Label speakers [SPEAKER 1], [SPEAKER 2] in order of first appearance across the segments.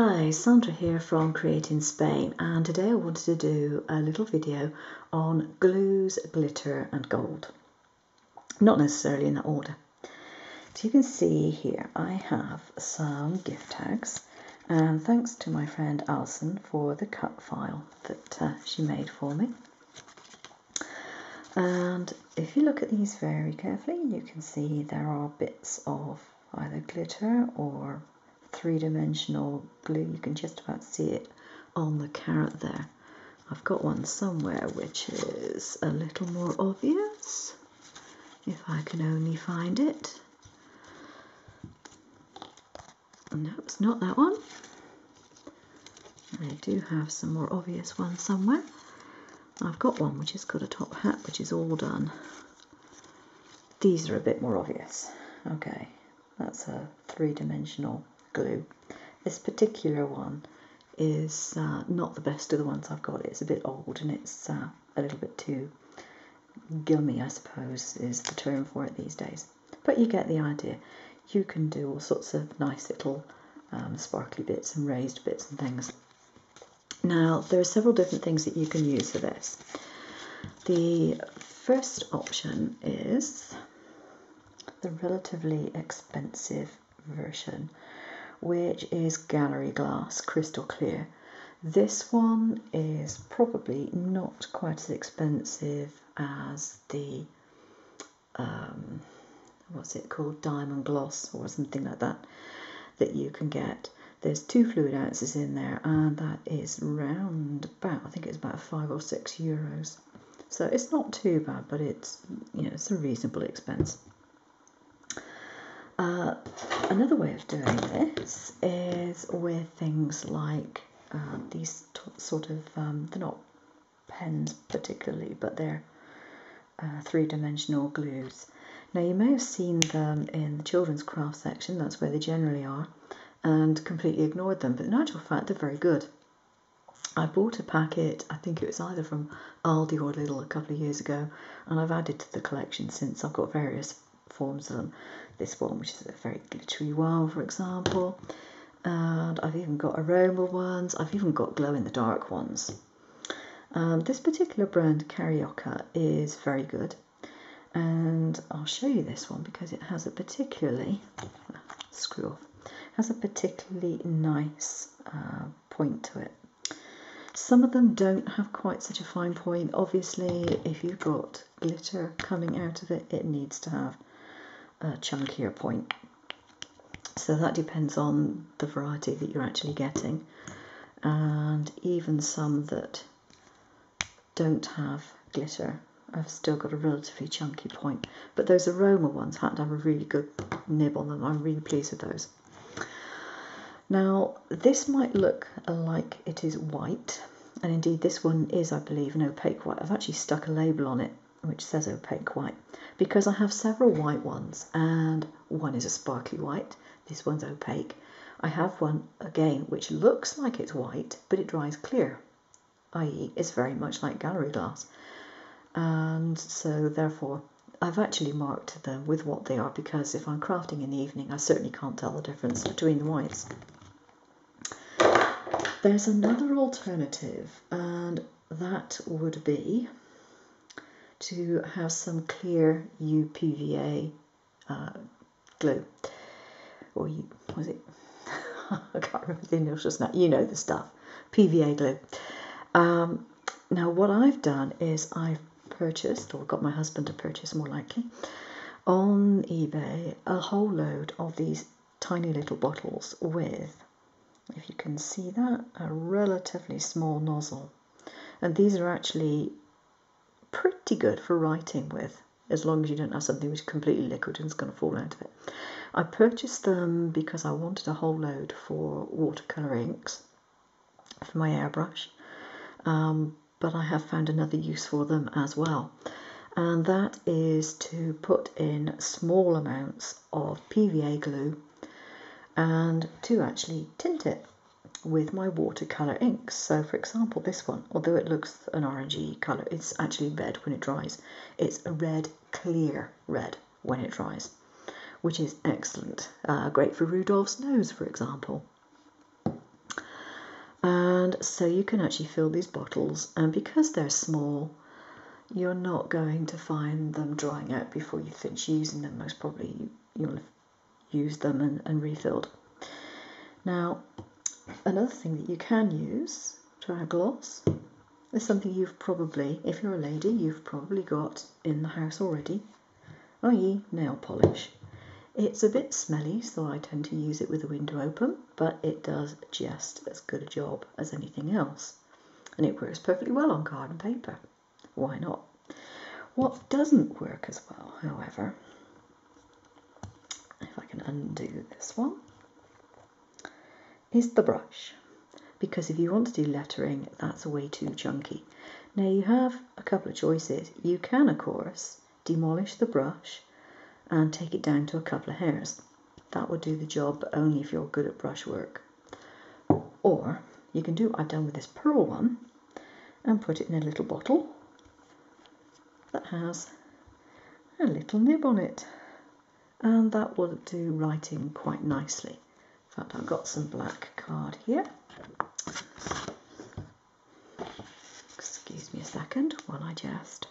[SPEAKER 1] Hi, Sandra here from Create in Spain, and today I wanted to do a little video on glues, glitter and gold. Not necessarily in that order. So you can see here I have some gift tags, and thanks to my friend Alison for the cut file that she made for me. And if you look at these very carefully, you can see there are bits of either glitter or three-dimensional glue. You can just about see it on the carrot there. I've got one somewhere which is a little more obvious, if I can only find it. No, it's not that one. I do have some more obvious ones somewhere. I've got one which has got a top hat which is all done. These are a bit more obvious. Okay, that's a three-dimensional glue. This particular one is not the best of the ones I've got. It's a bit old and it's a little bit too gummy, I suppose is the term for it these days. But you get the idea. You can do all sorts of nice little sparkly bits and raised bits and things. Now, there are several different things that you can use for this. The first option is the relatively expensive version, which is Gallery Glass Crystal Clear. This one is probably not quite as expensive as the what's it called, Diamond Gloss or something like that you can get. There's 2 fluid ounces in there, and that is round about, I think it's about €5 or €6. So it's not too bad, but it's, it's a reasonable expense. Another way of doing this is with things like these sort of, they're not pens particularly, but they're three-dimensional glues. Now you may have seen them in the children's craft section, that's where they generally are, and completely ignored them, but in actual fact they're very good. I bought a packet, I think it was either from Aldi or Lidl a couple of years ago, and I've added to the collection since. I've got various forms of them. This one, which is a very glittery one, for example, and I've even got aroma ones, I've even got glow-in-the-dark ones. This particular brand, Carioca, is very good, and I'll show you this one because it has a particularly, has a particularly nice point to it. Some of them don't have quite such a fine point. Obviously, if you've got glitter coming out of it, it needs to have a chunkier point. So that depends on the variety that you're actually getting. And even some that don't have glitter have still got a relatively chunky point. But those aroma ones had to have a really good nib on them. I'm really pleased with those. Now, this might look like it is white, and indeed this one is, I believe, an opaque white. I've actually stuck a label on it which says opaque white, because I have several white ones, and one is a sparkly white, this one's opaque. I have one, again, which looks like it's white, but it dries clear, i.e. it's very much like gallery glass. And so, therefore, I've actually marked them with what they are, because if I'm crafting in the evening, I certainly can't tell the difference between the whites. There's another alternative, and that would be to have some clear UPVA glue. Or was it? I can't remember the initials now. You know the stuff. PVA glue. Now what I've done is I've purchased, or got my husband to purchase more likely, on eBay a whole load of these tiny little bottles with, if you can see that, a relatively small nozzle. And these are actually pretty good for writing with, as long as you don't have something which is completely liquid and is going to fall out of it. I purchased them because I wanted a whole load for watercolour inks for my airbrush, but I have found another use for them as well, and that is to put in small amounts of PVA glue and to actually tint it with my watercolour inks. So for example, this one, although it looks an orangey colour, it's actually red when it dries. It's a red, clear red when it dries, which is excellent. Great for Rudolph's nose, for example. And so you can actually fill these bottles, and because they're small, you're not going to find them drying out before you finish using them. Most probably you'll have used them and refilled. Now, another thing that you can use to add gloss is something you've probably, if you're a lady, you've probably got in the house already, i.e. nail polish. It's a bit smelly, so I tend to use it with the window open, but it does just as good a job as anything else. And it works perfectly well on card and paper. Why not? What doesn't work as well, however, if I can undo this one, is the brush. Because if you want to do lettering, that's way too chunky. Now you have a couple of choices. You can, of course, demolish the brush and take it down to a couple of hairs. That would do the job, but only if you're good at brushwork. Or you can do what I've done with this pearl one and put it in a little bottle that has a little nib on it. And that will do writing quite nicely. In fact, I've got some black card here. Excuse me a second while I just...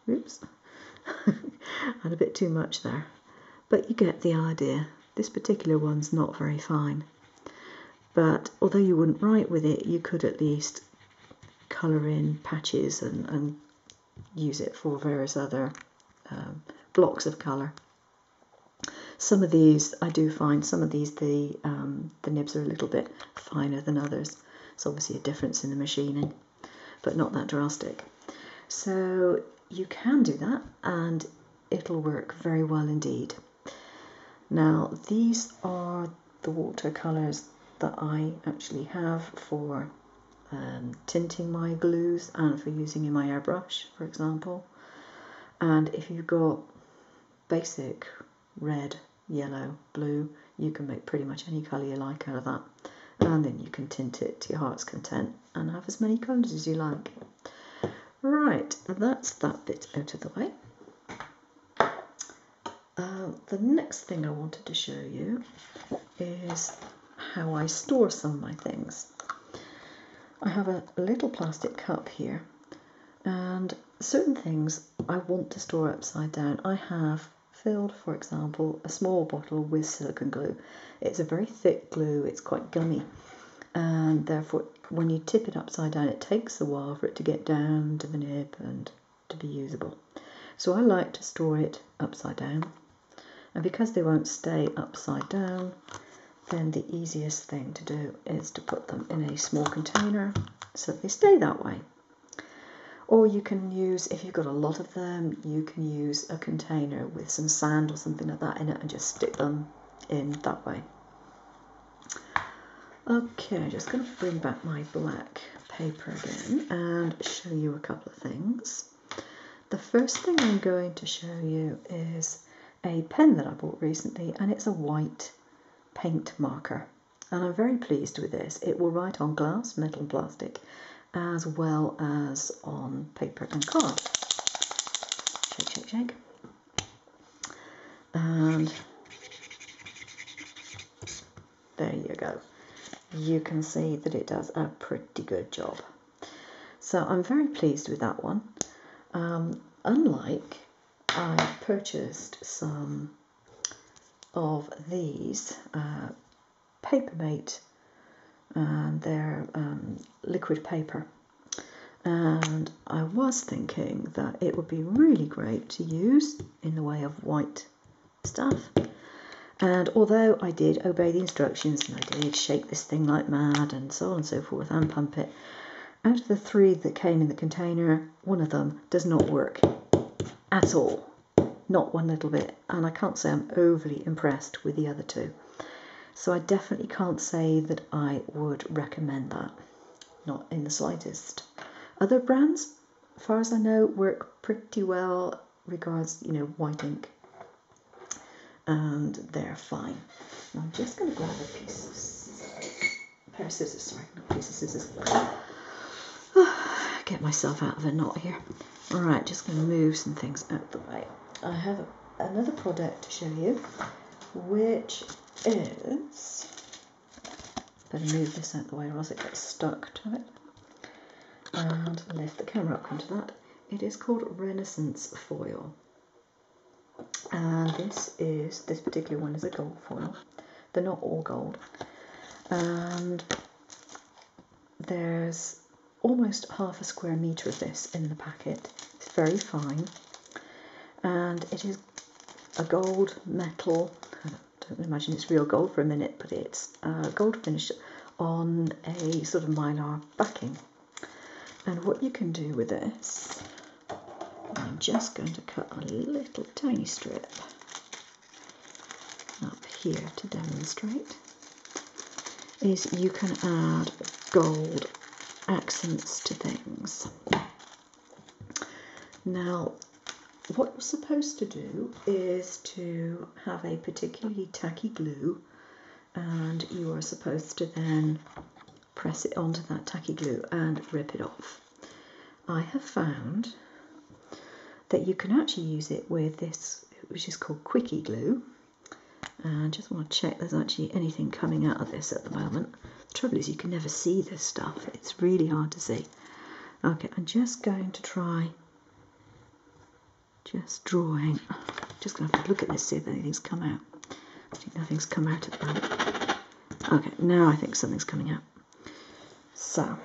[SPEAKER 1] Oops. Had a bit too much there. But you get the idea. This particular one's not very fine. But although you wouldn't write with it, you could at least colour in patches and use it for various other blocks of colour. Some of these, I do find some of these, the nibs are a little bit finer than others. It's obviously a difference in the machining, but not that drastic. So you can do that and it'll work very well indeed. Now these are the watercolours that I actually have for tinting my glues and for using in my airbrush, for example. And if you've got basic red, yellow, blue, you can make pretty much any colour you like out of that. And then you can tint it to your heart's content and have as many colours as you like. Right, that's that bit out of the way. The next thing I wanted to show you is how I store some of my things. I have a little plastic cup here, and certain things I want to store upside down. I have filled, for example, a small bottle with silicone glue. It's a very thick glue, it's quite gummy, and therefore when you tip it upside down it takes a while for it to get down to the nib and to be usable. So I like to store it upside down, and because they won't stay upside down, then the easiest thing to do is to put them in a small container so that they stay that way. Or you can use, if you've got a lot of them, you can use a container with some sand or something like that in it and just stick them in that way. Okay, I'm just going to bring back my black paper again and show you a couple of things. The first thing I'm going to show you is a pen that I bought recently, and it's a white paint marker. And I'm very pleased with this. It will write on glass, metal and plastic, as well as on paper and card. Shake, shake, shake. And there you go. You can see that it does a pretty good job. So I'm very pleased with that one. Unlike, I purchased some of these Papermate, and they're liquid paper. And I was thinking that it would be really great to use in the way of white stuff. And although I did obey the instructions and I did shake this thing like mad and so on and so forth and pump it, out of the 3 that came in the container, one of them does not work at all. Not one little bit. And I can't say I'm overly impressed with the other 2. So I definitely can't say that I would recommend that. Not in the slightest. Other brands, as far as I know, work pretty well regards, white ink. And they're fine. Now I'm just going to grab a pair of scissors, sorry, not a piece of scissors. Get myself out of a knot here. Alright, just going to move some things out the way. I have another product to show you, which is Better move this out of the way or else it gets stuck to it. And lift the camera up onto that. It is called Renaissance foil. And this particular one is a gold foil. They're not all gold. And there's almost half a square metre of this in the packet. It's very fine. And it is a gold metal. I don't imagine it's real gold for a minute, but it's gold finish on a sort of mylar backing. And what you can do with this, I'm just going to cut a little tiny strip up here to demonstrate, is you can add gold accents to things. Now, what you're supposed to do is to have a particularly tacky glue, and you are supposed to then press it onto that tacky glue and rip it off. I have found that you can actually use it with this, which is called Quickie glue. And I just want to check there's actually anything coming out of this at the moment. The trouble is you can never see this stuff. It's really hard to see. Okay, I'm just going to try just drawing. Just going to have to look at this, see if anything's come out. I think nothing's come out at the moment. Okay, now I think something's coming out. So,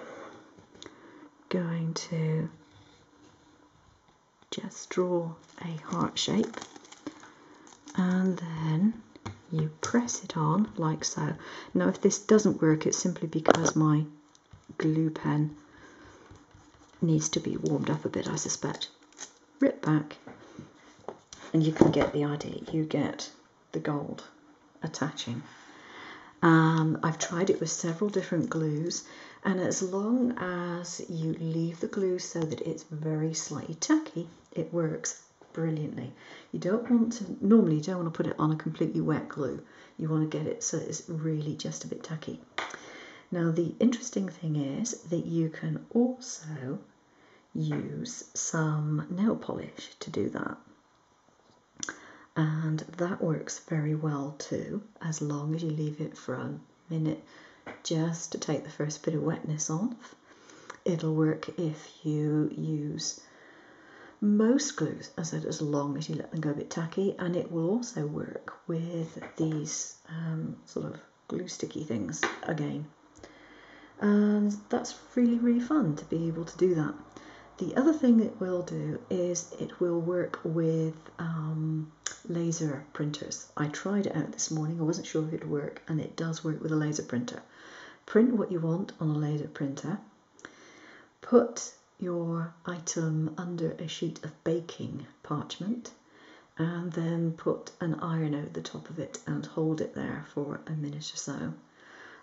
[SPEAKER 1] going to just draw a heart shape, and then you press it on like so. Now if this doesn't work, it's simply because my glue pen needs to be warmed up a bit, I suspect. Rip back, and you can get the idea. You get the gold attaching. I've tried it with several different glues, and as long as you leave the glue so that it's very slightly tacky, it works brilliantly. You don't want to, normally you don't want to put it on a completely wet glue. You want to get it so it's really just a bit tacky. Now the interesting thing is that you can also use some nail polish to do that. And that works very well too, as long as you leave it for a minute just to take the first bit of wetness off. It'll work if you use most glues, as I said, as long as you let them go a bit tacky, and it will also work with these sort of glue sticky things again. And that's really, really fun to be able to do that. The other thing it will do is it will work with laser printers. I tried it out this morning. I wasn't sure if it would work, and it does work with a laser printer. Print what you want on a laser printer. Put your item under a sheet of baking parchment, and then put an iron over the top of it and hold it there for a minute or so.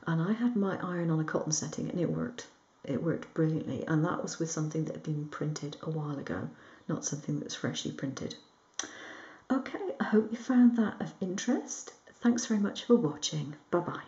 [SPEAKER 1] And I had my iron on a cotton setting, and it worked. It worked brilliantly, and that was with something that had been printed a while ago, not something that's freshly printed. Okay, I hope you found that of interest. Thanks very much for watching. Bye-bye.